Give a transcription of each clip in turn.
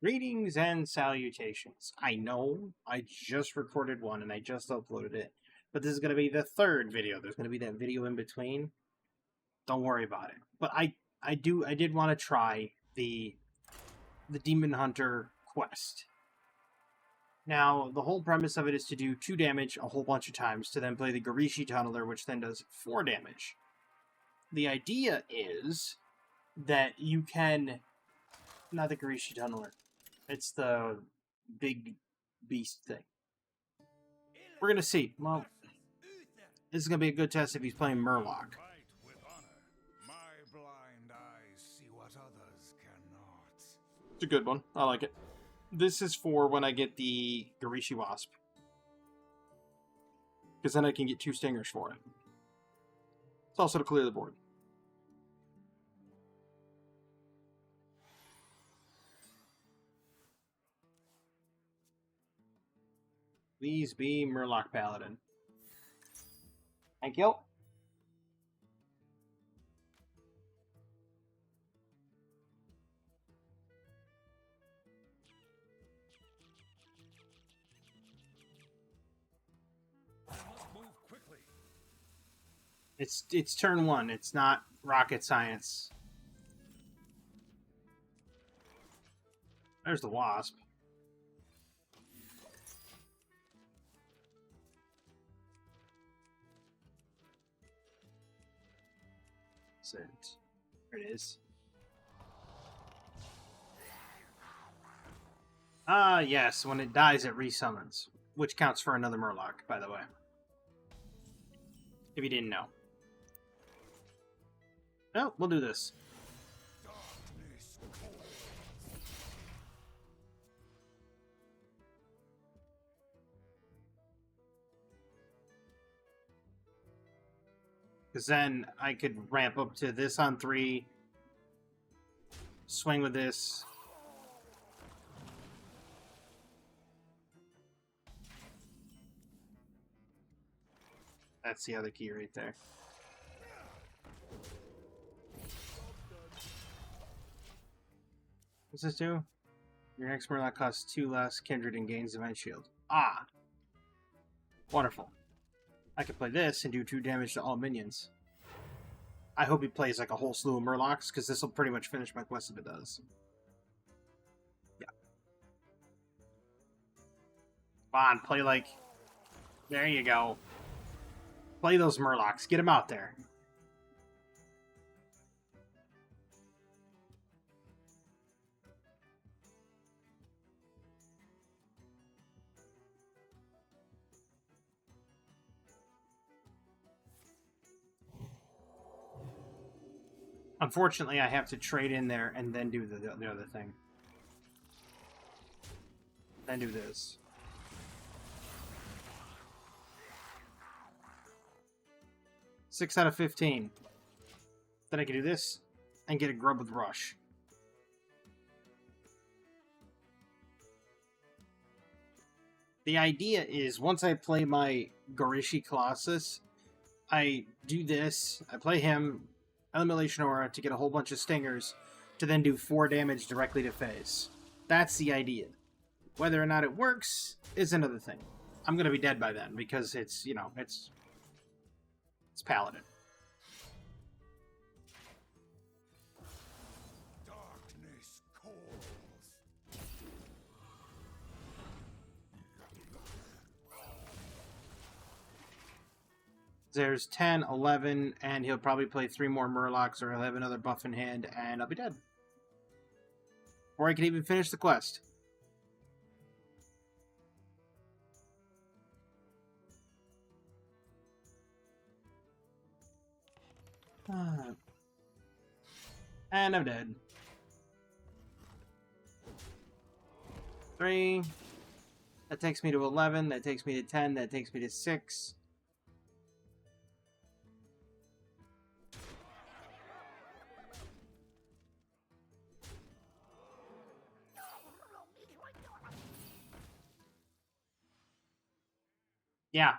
Greetings and salutations. I know I just recorded one and I just uploaded it, but this is going to be the third video. There's going to be that video in between. Don't worry about it. But I did want to try the Demon Hunter quest. Now, the whole premise of it is to do 2 damage a whole bunch of times to then play the Garishi Tunneler, which then does 4 damage. The idea is that you can... Not the Garishi Tunneler. It's the big beast thing. We're going to see. Well, this is going to be a good test if he's playing Murloc. It's a good one. I like it. This is for when I get the Garishi Wasp. Because then I can get 2 stingers for it. It's also to clear the board. Please be Murloc Paladin. Thank you. It's turn 1. It's not rocket science. There's the Wasp. There it is. Ah, yes. When it dies, it resummons. Which counts for another Murloc, by the way. If you didn't know. Oh, we'll do this. Because then I could ramp up to this on 3. Swing with this. That's the other key right there. What's this do? Your next Murloc costs 2 less Kindred and gains Event Shield. Ah! Wonderful. I could play this and do 2 damage to all minions. I hope he plays like a whole slew of Murlocs, because this will pretty much finish my quest if it does. Yeah. Come on, play like... There you go. Play those Murlocs. Get them out there. Unfortunately, I have to trade in there and then do the other thing. Then do this. Six out of 15. Then I can do this and get a grub with Rush. The idea is, once I play my Garishi Colossus, I do this, I play him, Elimination Aura to get a whole bunch of stingers, to then do 4 damage directly to face. That's the idea. Whether or not it works is another thing. I'm going to be dead by then, because it's, you know, it's Paladin. Darkness calls. There's 10, 11, and he'll probably play 3 more Murlocs, or he'll have another buff in hand, and I'll be dead. Or I can even finish the quest. And I'm dead. 3. That takes me to 11. That takes me to 10. That takes me to 6. Yeah.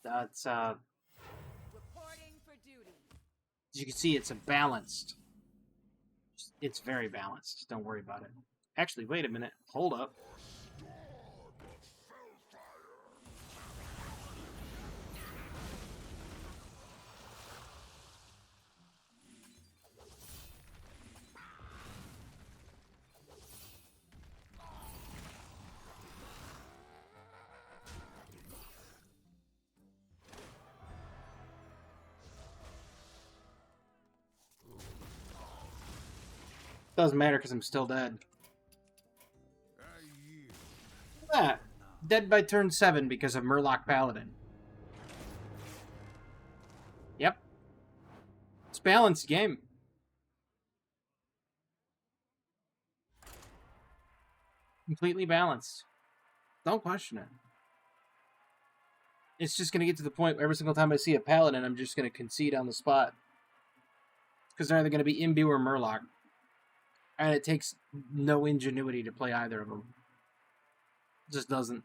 That's, Reporting for duty. as you can see, it's a balanced. It's very balanced. Don't worry about it. Actually, wait a minute. Hold up. Doesn't matter because I'm still dead. I yield. Look at that. Dead by turn 7 because of Murloc Paladin. Yep. It's a balanced game. Completely balanced. Don't question it. It's just going to get to the point where every single time I see a Paladin, I'm just going to concede on the spot. Because they're either going to be Imbu or Murloc. And it takes no ingenuity to play either of them. It just doesn't.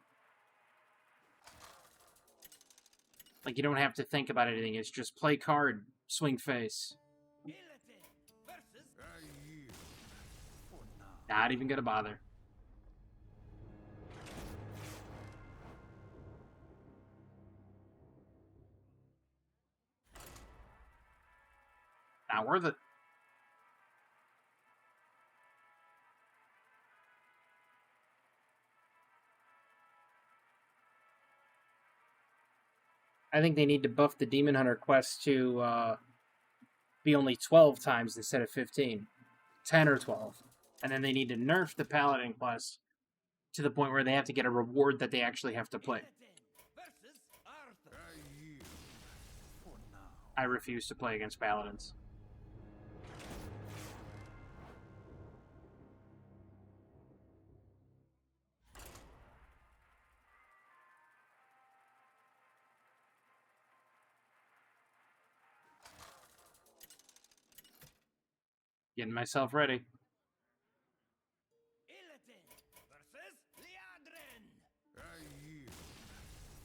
Like, you don't have to think about anything. It's just play card, swing face. I yield. For now. Not even going to bother. Not worth it. I think they need to buff the Demon Hunter quest to be only 12 times instead of 15. 10 or 12. And then they need to nerf the Paladin quest to the point where they have to get a reward that they actually have to play. I yield. For now. I refuse to play against Paladins. Getting myself ready. Illidan versus Liadrin. I yield.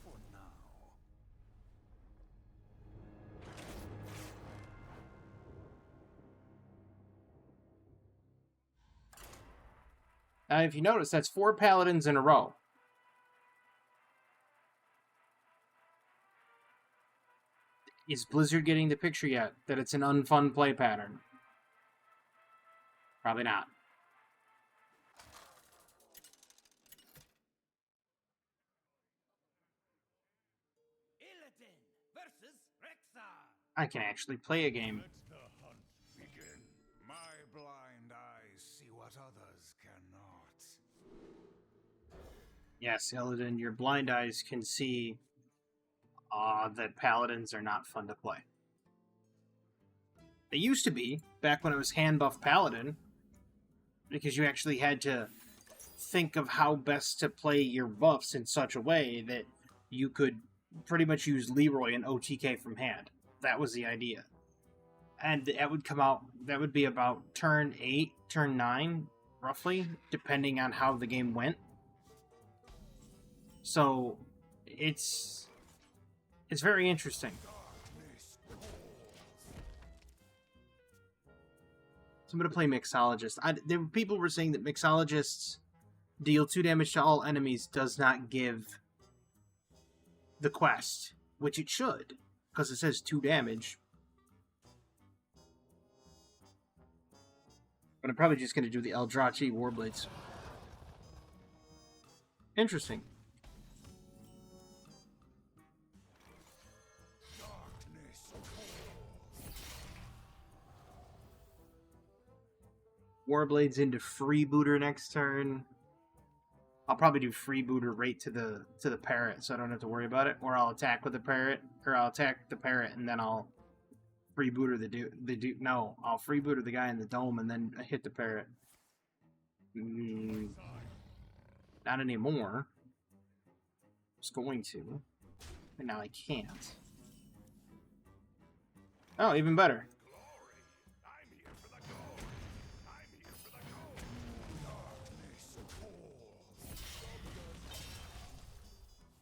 For now. Now, if you notice, that's 4 Paladins in a row. Is Blizzard getting the picture yet that it's an unfun play pattern? Probably not. Illidan versus Rexxar. I can actually play a game. Let the hunt begin. My blind eyes see what others cannot. Yes, Illidan, your blind eyes can see that Paladins are not fun to play. They used to be, back when it was hand buff Paladin, because you actually had to think of how best to play your buffs in such a way that you could pretty much use Leroy and OTK from hand. That was the idea. And that would come out, that would be about turn 8, turn 9, roughly, depending on how the game went. So, it's very interesting. Darkness calls. So I'm going to play Mixologist. People were saying that Mixologists deal 2 damage to all enemies does not give the quest, which it should, because it says 2 damage. But I'm probably just going to do the Eldrachi Warblades. Interesting. Darkness calls. Warblades into Freebooter next turn. I'll probably do Freebooter right to the parrot, so I don't have to worry about it. Or I'll attack with the parrot, or I'll attack the parrot and then I'll Freebooter the dude. No, I'll Freebooter the guy in the dome and then hit the parrot. Not anymore. I was going to, and now I can't. Oh, even better. I'm here for the gold. I'm here for the gold. Darkness calls.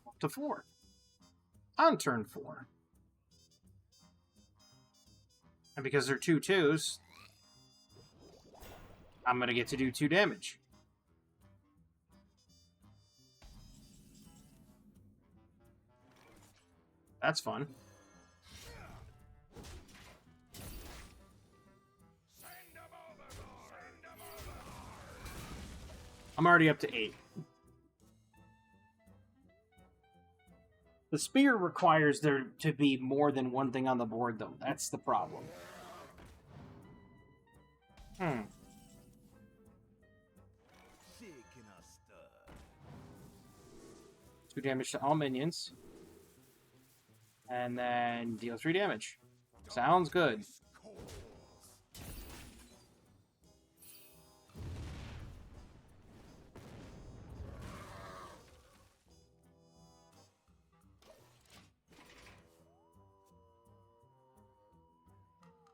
Up to 4. On turn 4. And because they're 2/2s, I'm going to get to do 2 damage. That's fun. Send 'em overboard. Send 'em overboard. I'm already up to 8. The spear requires there to be more than one thing on the board, though. That's the problem. Hmm. Shaking a stir. 2 damage to all minions. And then deal 3 damage. Sounds good.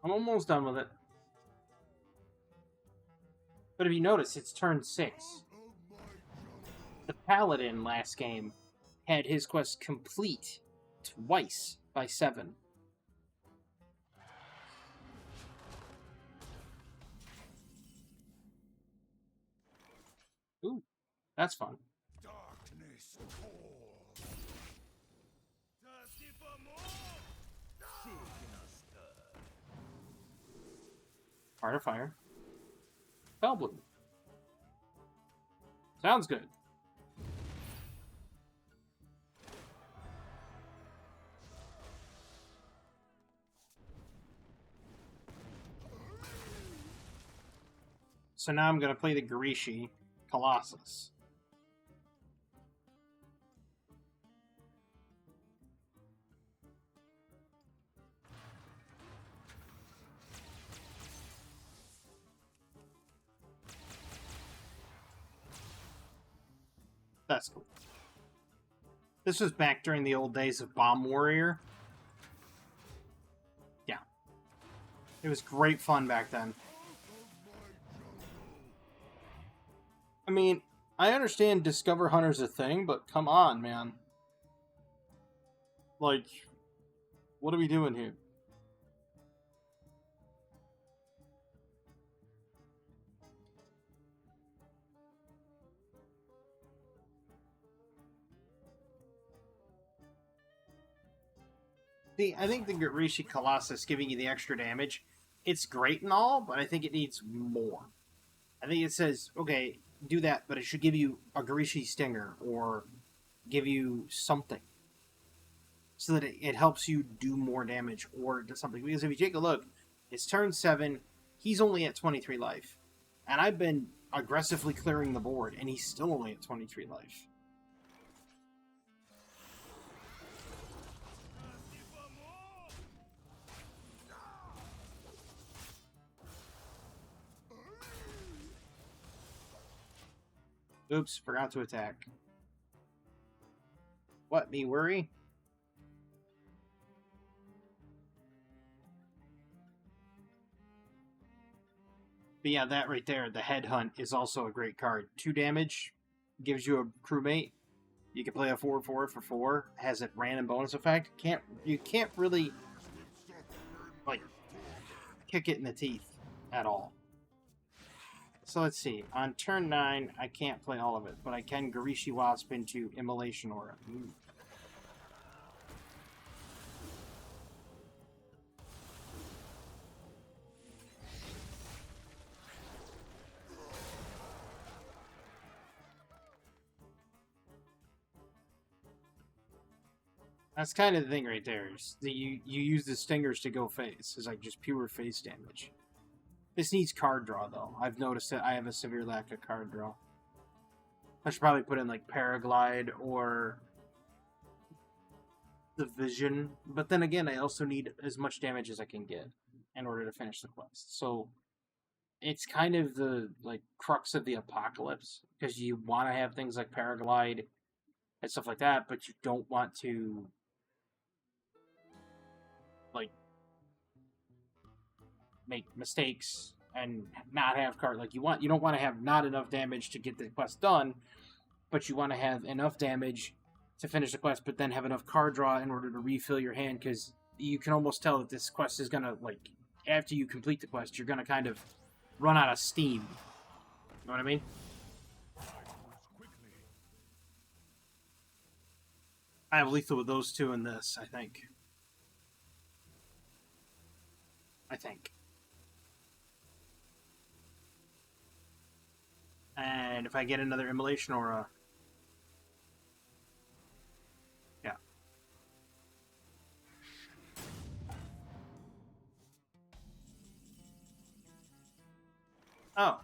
I'm almost done with it. But if you notice, it's turn 6. The Paladin last game had his quest complete twice by 7. Ooh, that's fun. Darkness calls. Thirsty for more? Shaking a stir. Heart of Fire. Spellbloom. Sounds good. So now I'm going to play the Garishi Colossus. That's cool. This was back during the old days of Bomb Warrior. Yeah. It was great fun back then. I mean, I understand Discover Hunter's a thing, but come on, man. Like, what are we doing here? See, I think the Garishi Colossus giving you the extra damage, it's great and all, but I think it needs more. I think it says, okay, do that, but it should give you a Garishi Stinger or give you something so that it helps you do more damage or do something. Because if you take a look, it's turn 7, he's only at 23 life. And I've been aggressively clearing the board, and he's still only at 23 life. Thirsty for more? Oops, forgot to attack. What, me worry? But yeah, that right there, the Headhunt, is also a great card. 2 damage, gives you a crewmate. You can play a 4/4 for 4. Has a random bonus effect. You can't really like kick it in the teeth at all. So let's see. On turn 9, I can't play all of it, but I can Garishi Wasp into Immolation Aura. Ooh. That's kind of the thing right there. Is that you use the stingers to go face. It's like just pure face damage. This needs card draw, though. I've noticed that I have a severe lack of card draw. I should probably put in, like, Paraglide or the Vision. But then again, I also need as much damage as I can get in order to finish the quest. So it's kind of the, like, crux of the apocalypse. Because you want to have things like Paraglide and stuff like that, but you don't want to, like, make mistakes and not have card. Like, you don't want to have not enough damage to get the quest done, but you want to have enough damage to finish the quest, but then have enough card draw in order to refill your hand, because you can almost tell that this quest is gonna, like, after you complete the quest, you're gonna kind of run out of steam. You know what I mean? I moves quickly. I have lethal with those two in this, I think. And if I get another immolation aura, yeah. Oh.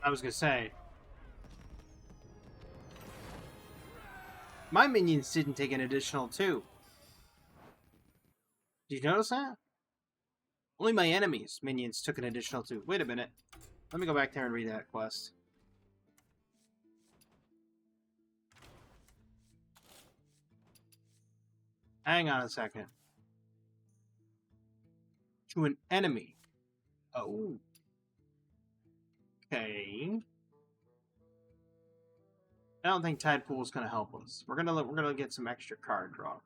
I was gonna say. My minions didn't take an additional 2. Did you notice that? Only my enemies' minions took an additional 2. Wait a minute. Let me go back there and read that quest. Hang on a second. To an enemy. Oh. Okay. I don't think Tide Pool is going to help us. We're gonna get some extra card draw.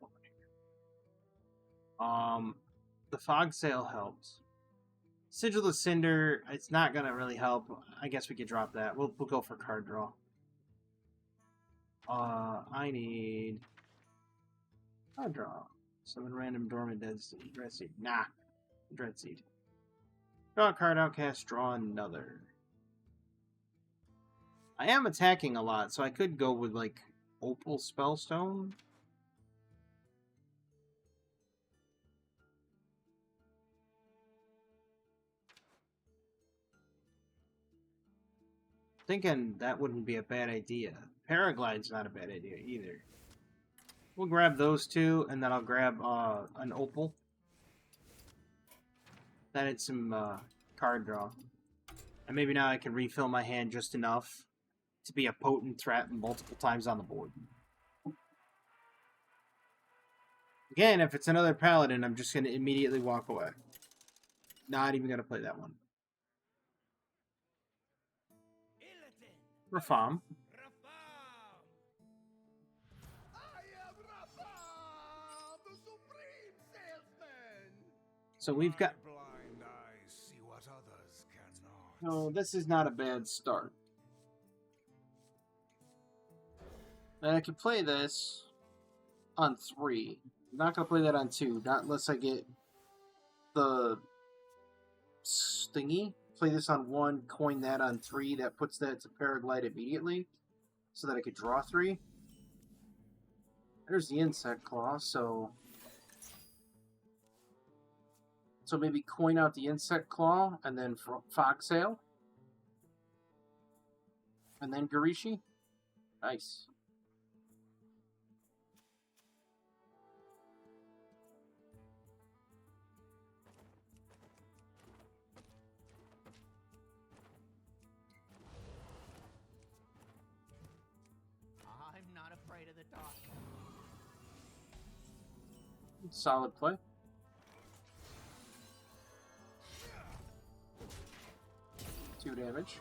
The Fog Sail helps. Sigil of Cinder, it's not gonna really help. I guess we could drop that. We'll go for card draw. I need card draw. Summon random dormant Dreadseed. Nah, Dreadseed. Draw a card, outcast, draw another. I am attacking a lot, so I could go with like Opal Spellstone. Thinking that wouldn't be a bad idea. Paraglide's not a bad idea either. We'll grab those two, and then I'll grab an Opal. Then it's some card draw. And maybe now I can refill my hand just enough to be a potent threat multiple times on the board. Again, if it's another Paladin, I'm just going to immediately walk away. Not even going to play that one. Rafam. So we've got... Blind eyes see what others cannot. No, this is not a bad start. And I can play this on 3. I'm not going to play that on 2, not unless I get the thingy. Play this on 1, coin that on 3. That puts that to Paraglide immediately, so that I could draw 3. There's the Insect Claw, so maybe coin out the Insect Claw, and then Fog Sail. And then Garishi. Nice. I'm not afraid of the dark. Solid play. Two damage.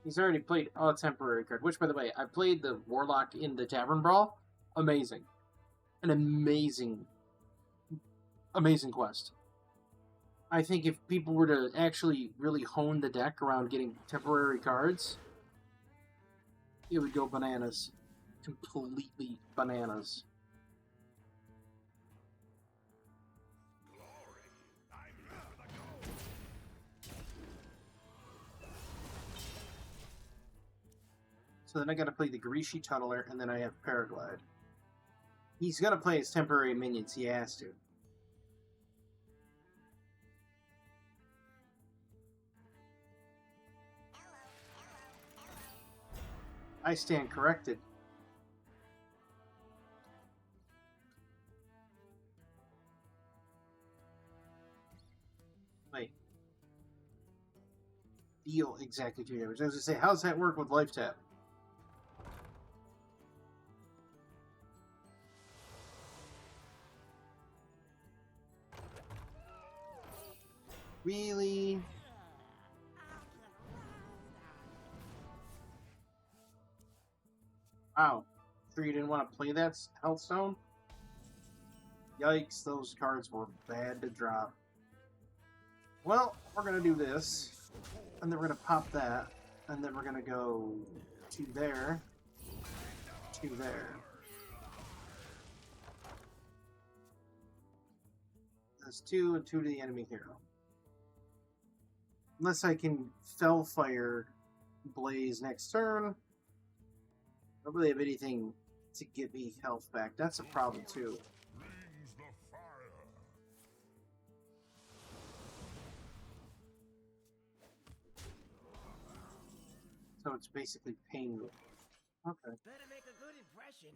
He's already played a temporary card, which, by the way, I played the Warlock in the Tavern Brawl. Amazing. An amazing quest. I think if people were to actually really hone the deck around getting temporary cards, it would go bananas. Completely bananas. So then I gotta play the Garishi Tunneler, and then I have Paraglide. He's gonna play his temporary minions, he has to. I stand corrected. Wait. Deal exactly 2 damage. I was gonna say, how's that work with Life Tap? Really? Wow. Sure you didn't want to play that Healthstone? Yikes, those cards were bad to drop. Well, we're going to do this. And then we're going to pop that. And then we're going to go to there. To there. That's 2 and 2 to the enemy hero. Unless I can Fellfire Blaze next turn. I don't really have anything to give me health back. That's a problem too. Brings the fire. So it's basically pain. Okay. Better make a good impression.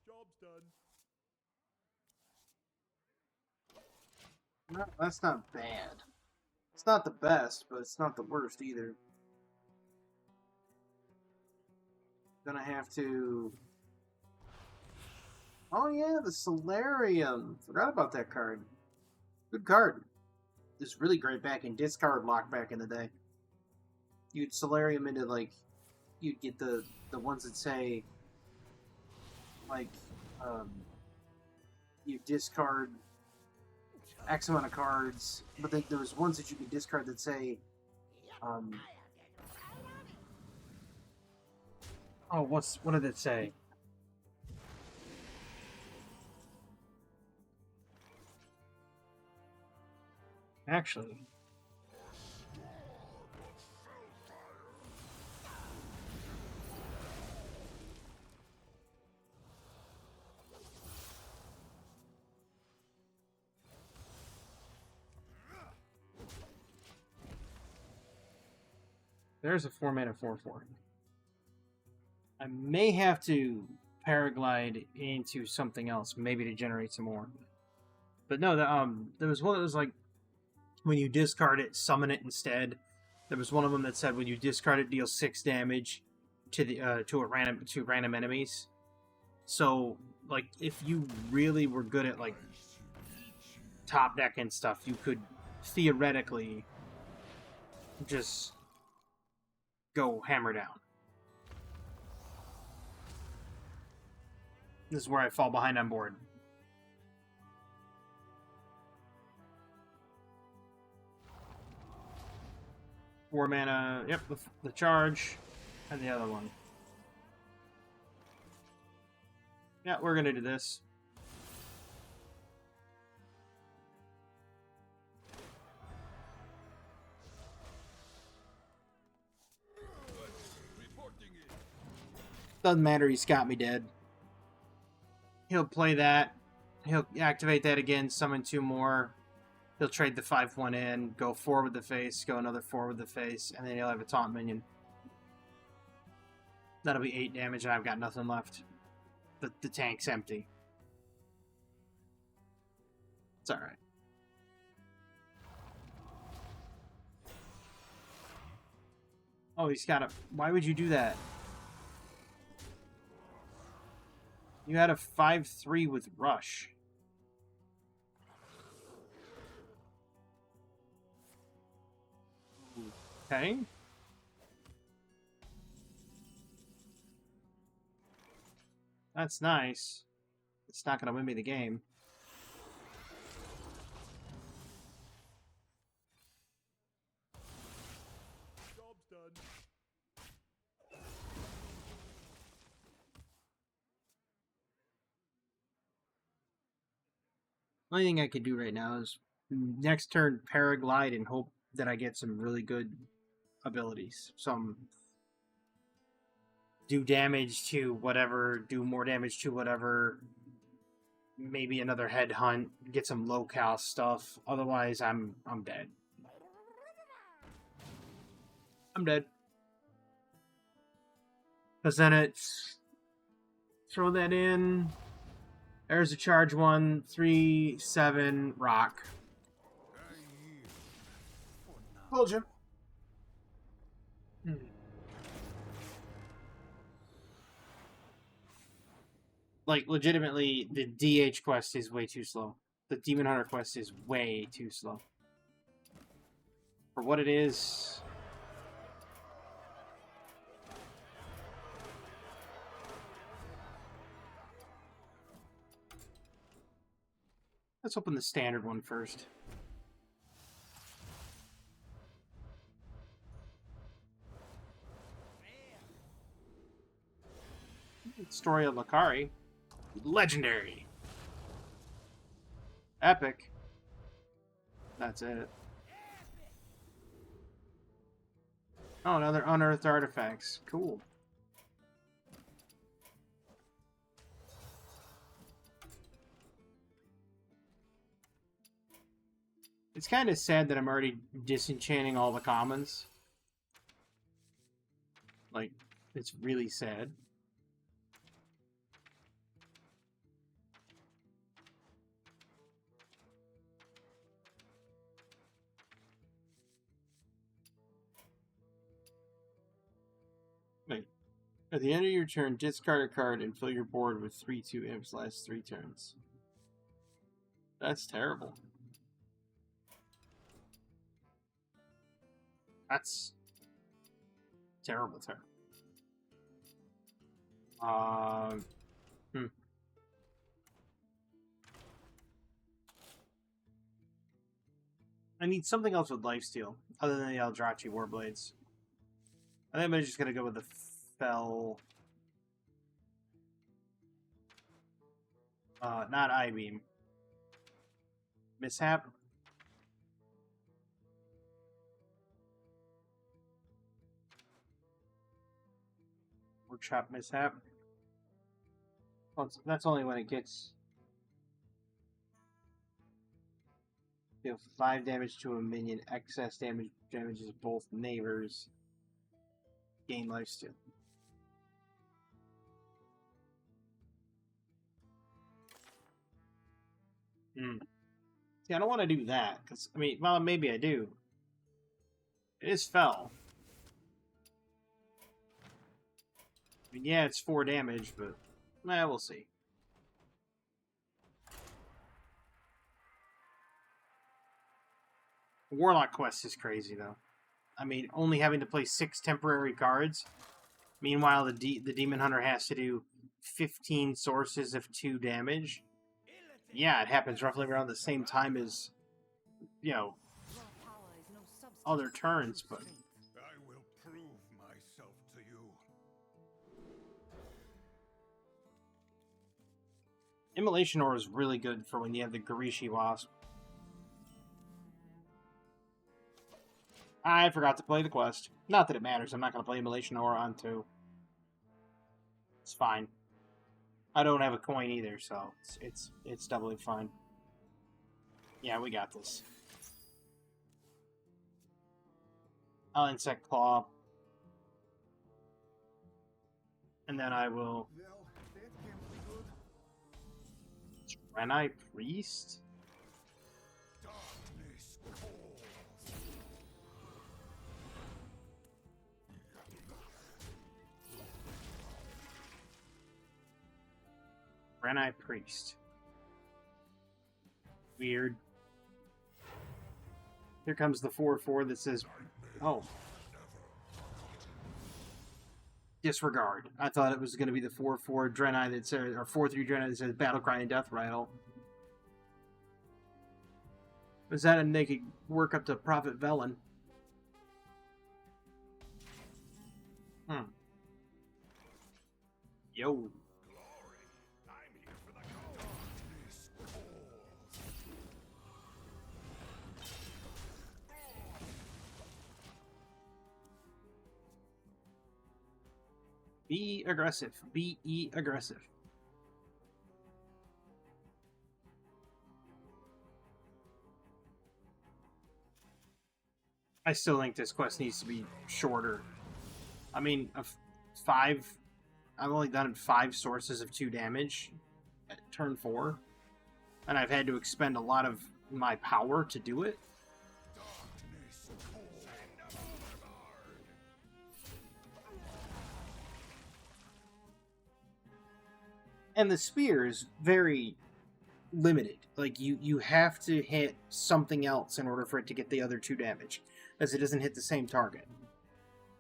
Job's done. No, that's not bad. It's not the best, but it's not the worst either. Gonna have to... Oh yeah, the Solarium. Forgot about that card. Good card. It's really great back in discard lock back in the day. You'd Solarium into like... You'd get the ones that say... Like, you discard X amount of cards, but then there was ones that you could discard that say, oh, what did it say? Actually, there's a 4-mana 4/4. I may have to paraglide into something else, maybe to generate some more. But no, there was one that was like, when you discard it, summon it instead. There was one of them that said when you discard it, deal 6 damage to the random enemies. So, like, if you really were good at like top deck and stuff, you could theoretically just go hammer down. This is where I fall behind on board. Four mana, yep, the charge, and the other one. Yeah, we're gonna do this. Doesn't matter, he's got me dead. He'll play that. He'll activate that again, summon 2 more. He'll trade the 5/1 in, go 4 with the face, go another 4 with the face, and then he'll have a taunt minion. That'll be 8 damage, and I've got nothing left. The tank's empty. It's alright. Oh, he's got a... Why would you do that? You had a 5/3 with Rush. Okay. That's nice. It's not going to win me the game. Job's done. Only thing I could do right now is next turn paraglide and hope that I get some really good abilities. Some do damage to whatever, do more damage to whatever. Maybe another headhunt, get some low-cal stuff. Otherwise, I'm dead. I'm dead. Because then it's... Throw that in. There's a charge 1, 3, 7, rock. Told you. Like, legitimately, the DH quest is way too slow. The Demon Hunter quest is way too slow. For what it is. Let's open the standard one first. Story of Lakari. Legendary. Epic. That's it. Oh, another unearthed artifacts. Cool. It's kind of sad that I'm already disenchanting all the commons. Like, it's really sad. Wait. At the end of your turn, discard a card and fill your board with 3/2 imps last 3 turns. That's terrible. That's terrible. I need something else with lifesteal, other than the Eldrachi Warblades. I think I'm just gonna go with the Fel. Not I-Beam. Mishap. Workshop Mishap. Well, that's only when it gets... Deal 5 damage to a minion. Excess damage damages both neighbors. Gain lifesteal. See, I don't want to do that, because, I mean, well, maybe I do. It is Fel. I mean, yeah, it's 4 damage, but, we'll see. Warlock quest is crazy, though. I mean, only having to play 6 temporary cards. Meanwhile, the Demon Hunter has to do 15 sources of 2 damage. Yeah, it happens roughly around the same time as, you know, other turns, but... I will prove myself to you. Immolation Ore is really good for when you have the Garishi Wasp. I forgot to play the quest. Not that it matters, I'm not going to play Immolation Ore on 2. It's fine. I don't have a coin either, so it's doubly fine. Yeah, we got this. I'll Insect Claw. And then I will... Well, that can't be good. Draenei Priest? Darkness calls. Draenei Priest. Weird. Here comes the 4/4 that says, oh. Disregard. I thought it was going to be the 4/4 Draenei that says, or 4/3 Draenei that says Battlecry and Death Rattle. Was that and they could work up to Prophet Velen? Yo. Glory. I'm here for the gold. Darkness calls. Be aggressive. Be aggressive. I still think this quest needs to be shorter. I mean, I've only done 5 sources of 2 damage at turn 4. And I've had to expend a lot of my power to do it. Darkness calls. And the spear is very limited. Like, you have to hit something else in order for it to get the other 2 damage. as it doesn't hit the same target.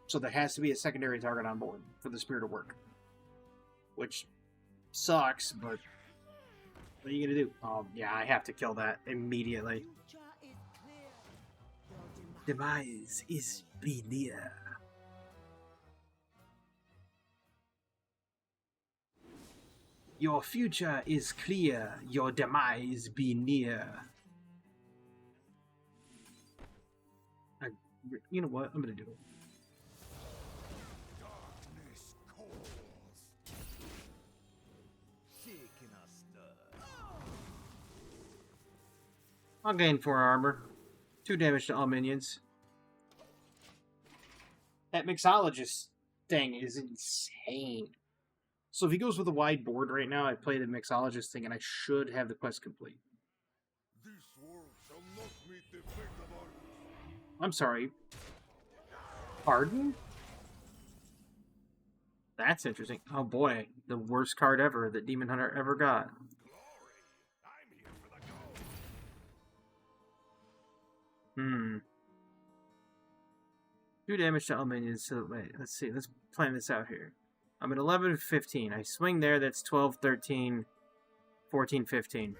So there has to be a secondary target on board for the spear to work. Which sucks, but what are you gonna do? Oh, yeah, I have to kill that immediately. Demise is be near. Your future is clear, your demise be near. You know what? I'm gonna do it. Darkness calls. Shaking a stir. I'll gain 4 armor. 2 damage to all minions. That mixologist thing is insane. So if he goes with a wide board right now, I play the mixologist thing and I should have the quest complete. This world shall not meet the fate of ours. I'm sorry. Pardon? That's interesting. Oh boy, the worst card ever that Demon Hunter ever got. Glory! I'm here for the gold. 2 damage to all minions. So wait, let's see. Let's plan this out here. I'm at 11, 15. I swing there, that's 12, 13, 14, 15.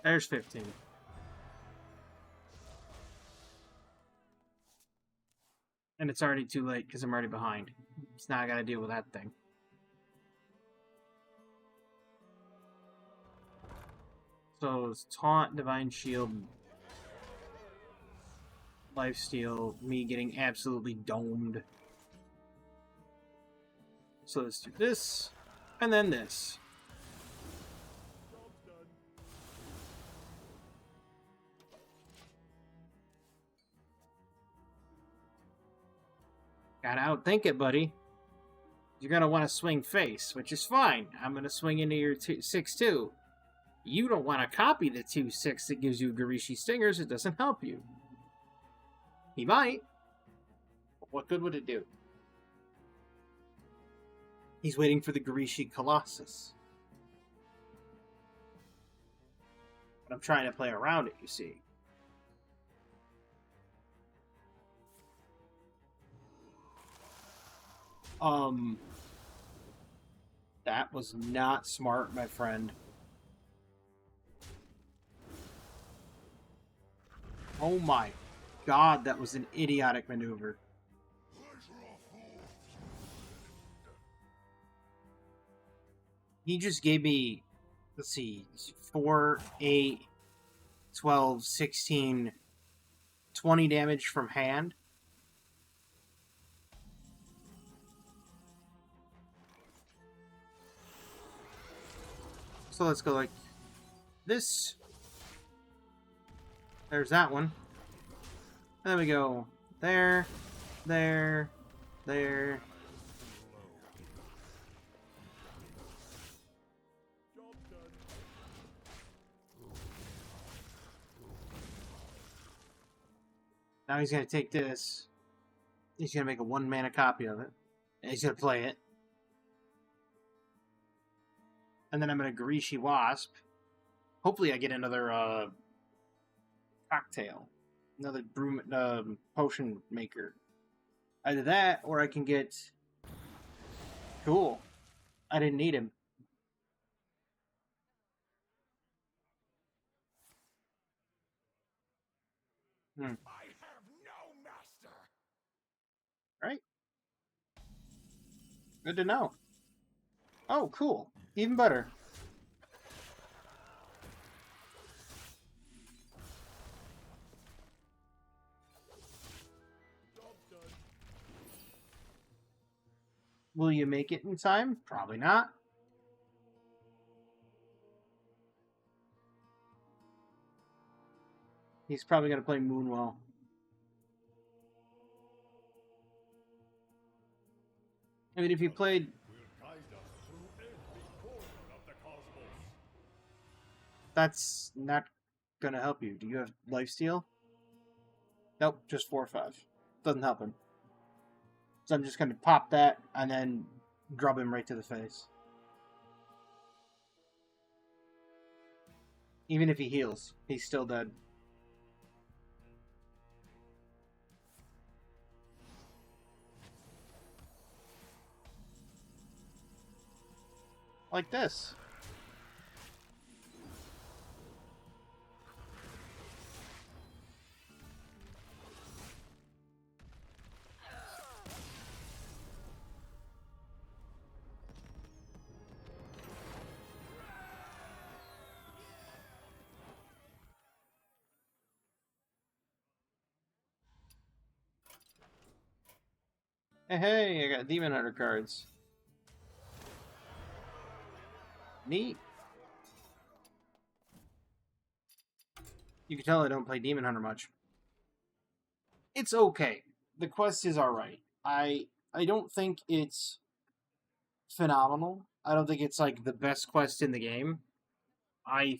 There's 15. And it's already too late because I'm already behind. So now I gotta deal with that thing. So it's Taunt, Divine Shield, Lifesteal, me getting absolutely domed. So let's do this, and then this. Gotta outthink it, buddy. You're gonna want to swing face, which is fine. I'm gonna swing into your 6-2. You don't want to copy the 2-6 that gives you Garishi Stingers. It doesn't help you. He might. But what good would it do? He's waiting for the Garishi Colossus. But I'm trying to play around it, you see. That was not smart, my friend. Oh my god, that was an idiotic maneuver. He just gave me, let's see, 4, 8, 12, 16, 20 damage from hand. So let's go like this. There's that one. And then we go there, there, there. Now he's going to take this. He's going to make a 1-mana copy of it. And he's going to play it. And then I'm going to Garishi Wasp. Hopefully I get another cocktail. Another brew, potion maker. Either that, or I can get... Cool. I didn't need him. I have no master. Right? Good to know. Oh, cool. Even better. Will you make it in time? Probably not. He's probably going to play Moonwell. I mean, if you played... Will guide us through every corner of the cosmos. That's not going to help you. Do you have lifesteal? Nope, just 4 or 5. Doesn't help him. So I'm just going to pop that and then drop him right to the face. Even if he heals, he's still dead. Like this. Hey, I got Demon Hunter cards. Neat. You can tell I don't play Demon Hunter much. It's okay. The quest is alright. I don't think it's phenomenal. I don't think it's like the best quest in the game. I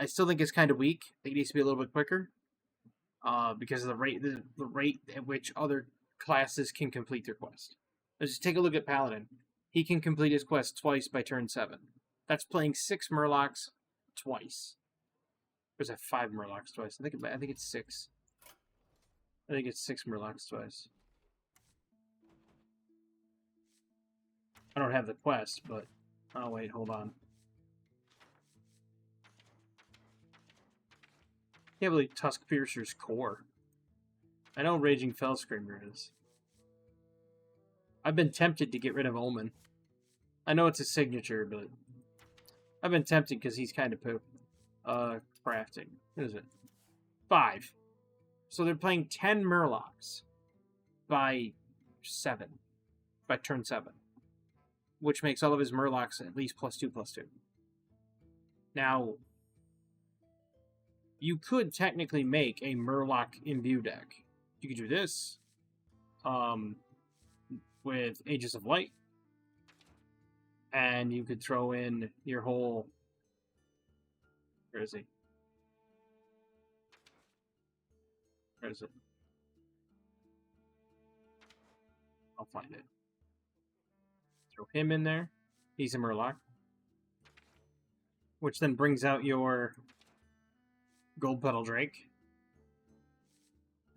still think it's kind of weak. I think it needs to be a little bit quicker. Because of the rate at which other classes can complete their quest. Let's just take a look at Paladin. He can complete his quest twice by turn 7. That's playing 6 Murlocs twice. Or is that 5 Murlocs twice? I think it's 6. I think it's 6 Murlocs twice. I don't have the quest, but... Oh, wait, hold on. Can't believe Tusk Piercer's core. I know Raging Fellscreamer is. I've been tempted to get rid of Omen. I know it's a signature, but... I've been tempted because he's kind of poop. Crafting. What is it? 5. So they're playing 10 Murlocs by 7. By turn 7. Which makes all of his Murlocs at least +2/+2. Now, you could technically make a Murloc Imbue deck. You could do this with Aegis of Light. And you could throw in your whole... Where is he? Where is it? I'll find it. Throw him in there. He's a Murloc. Which then brings out your Gold Petal Drake.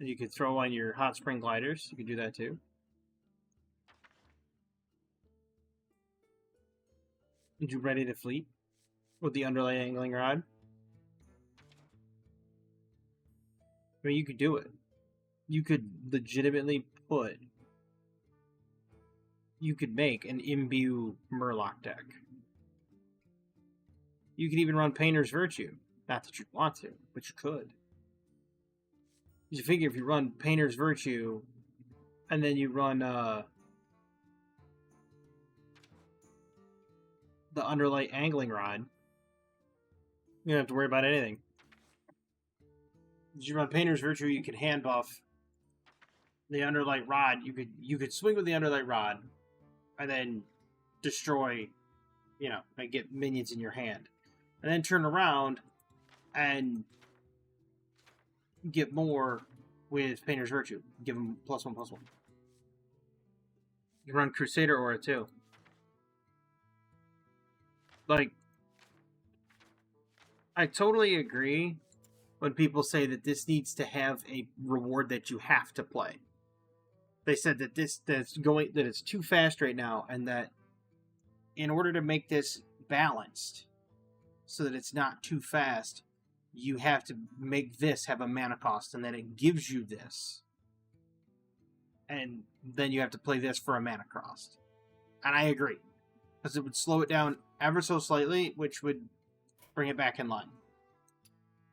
And you could throw on your Hot Spring Gliders. You could do that too. And you ready to fleet with the Underlight Angling Rod? I mean, you could do it. You could legitimately put... You could make an Imbue Murloc deck. You could even run Painter's Virtue. Not that you want to, but you could. You figure if you run Painter's Virtue, and then you run the Underlight Angling Rod, you don't have to worry about anything. If you run Painter's Virtue, you could hand buff the Underlight Rod. You could swing with the Underlight Rod, and then destroy, and get minions in your hand. And then turn around and get more with Painter's Virtue. Give them +1/+1. You run Crusader Aura too. Like, I totally agree when people say that this needs to have a reward that you have to play. They said that that it's too fast right now, and that in order to make this balanced, so that it's not too fast, you have to make this have a mana cost, and then it gives you this. And then you have to play this for a mana cost. And I agree. Because it would slow it down ever so slightly, which would bring it back in line.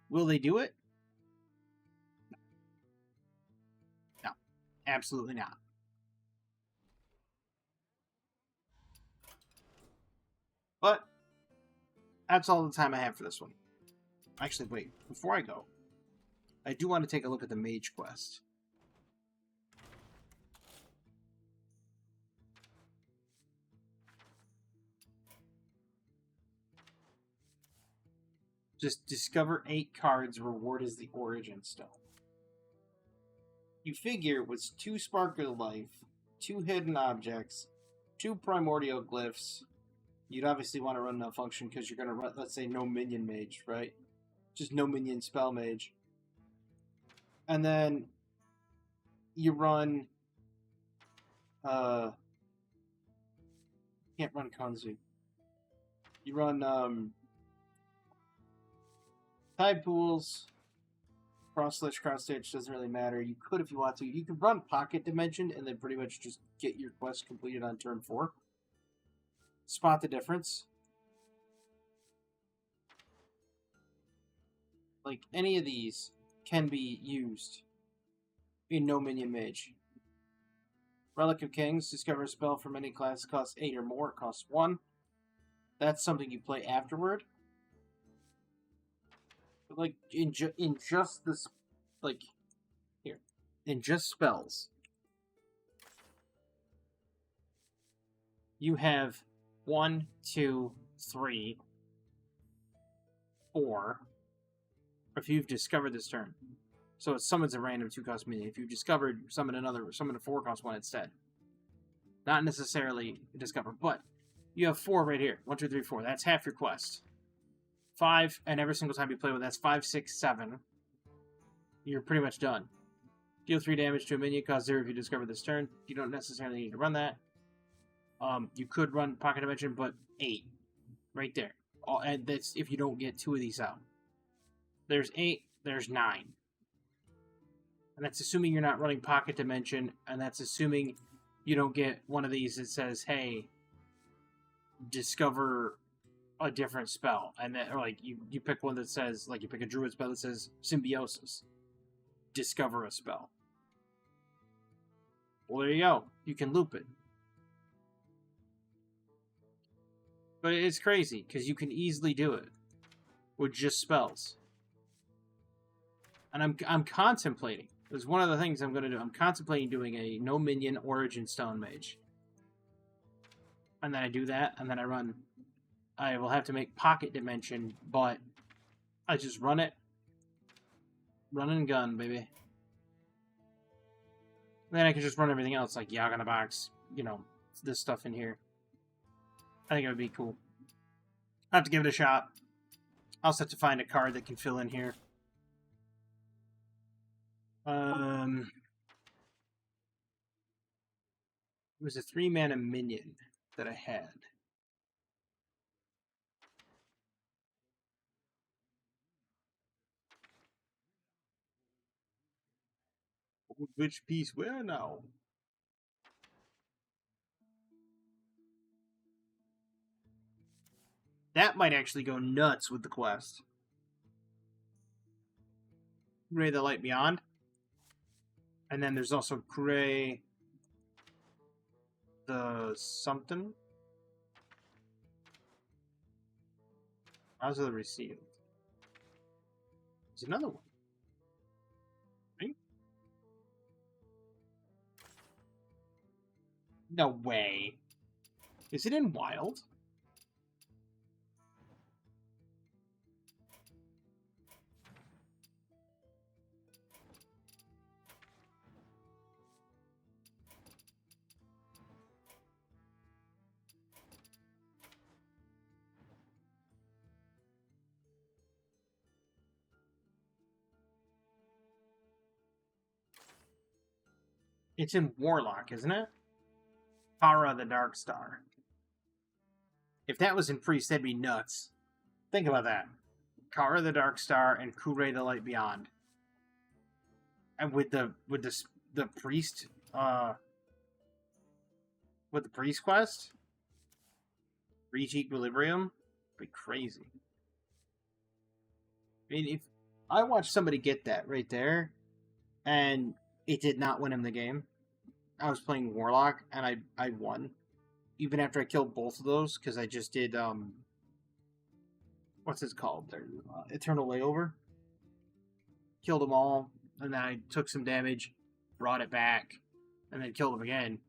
Will they do it? No. Absolutely not. But that's all the time I have for this one. Actually, wait. Before I go, I do want to take a look at the Mage Quest. Just discover 8 cards. Reward is the Origin Stone. You figure with 2 Spark of Life 2 hidden objects, 2 primordial glyphs. You'd obviously want to run that function because you're going to run, let's say, no minion mage, right? Just no minion spell mage. And then you run, can't run Kanzu. You run, tide pools, cross stitch, doesn't really matter. You could if you want to. You could run Pocket Dimension and then pretty much just get your quest completed on turn 4. Spot the difference. Like, any of these can be used in No Minion Mage. Relic of Kings, discover a spell from any class, costs 8 or more, it costs 1. That's something you play afterward. But like, in just this, like, here, in just spells, you have 1, 2, 3, 4. If you've discovered this turn. So it summons a random 2-cost minion. If you've discovered, summon a 4-cost one instead. Not necessarily discover, but you have 4 right here. 1, 2, 3, 4. That's half your quest. 5, and every single time you play with that's 5, 6, 7. You're pretty much done. Deal 3 damage to a minion, cost 0 if you discover this turn. You don't necessarily need to run that. You could run Pocket Dimension, but 8. Right there. And that's if you don't get 2 of these out. There's 8, there's 9. And that's assuming you're not running Pocket Dimension, and that's assuming you don't get one of these that says, hey, discover a different spell. And then, or like, you pick one that says, like, you pick a druid spell that says Symbiosis. Discover a spell. Well, there you go. You can loop it. But it's crazy, because you can easily do it with just spells. And I'm contemplating. There's one of the things I'm going to do. I'm contemplating doing a no minion Origin Stone Mage. And then I do that, and then I run. I will have to make Pocket Dimension, but I just run it. Run and gun, baby. And then I can just run everything else, like Yag in the Box, you know, this stuff in here. I think it would be cool. I have to give it a shot. I also have to find a card that can fill in here. It was a 3-mana minion that I had. Which piece? Where now? That might actually go nuts with the quest. Ray the Light Beyond. And then there's also Gray the something. How's the Resealed? There's another one. Right? No way. Is it in Wild? It's in Warlock, isn't it? Kara the Dark Star. If that was in Priest, that'd be nuts. Think about that. Kara the Dark Star and Kure the Light Beyond. And with the Priest, with the Priest quest, reach Equilibrium, it'd be crazy. I mean, if I watched somebody get that right there, and it did not win him the game. I was playing Warlock, and I won. Even after I killed both of those, because I just did, what's this called? Eternal Layover. Killed them all, and then I took some damage, brought it back, and then killed them again.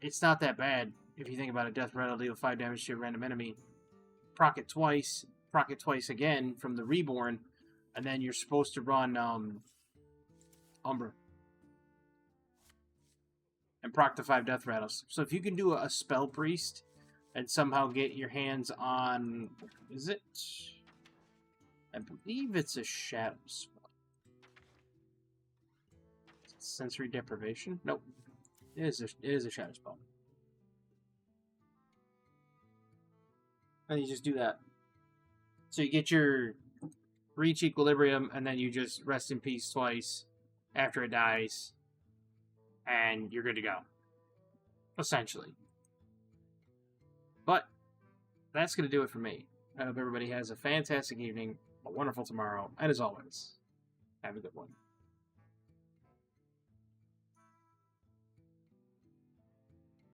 It's not that bad, if you think about it. Death Rattle, deal 5 damage to a random enemy. Proc it twice again from the Reborn, and then you're supposed to run, Umbra. and proc to 5 death rattles. So if you can do a spell priest and somehow get your hands on, is it? I believe it's a shadow spell. Sensory deprivation? Nope. It is a shadow spell. And you just do that. So you get your reach equilibrium, and then you just rest in peace twice after it dies, and you're good to go. Essentially. But that's going to do it for me. I hope everybody has a fantastic evening, a wonderful tomorrow, and as always, have a good one.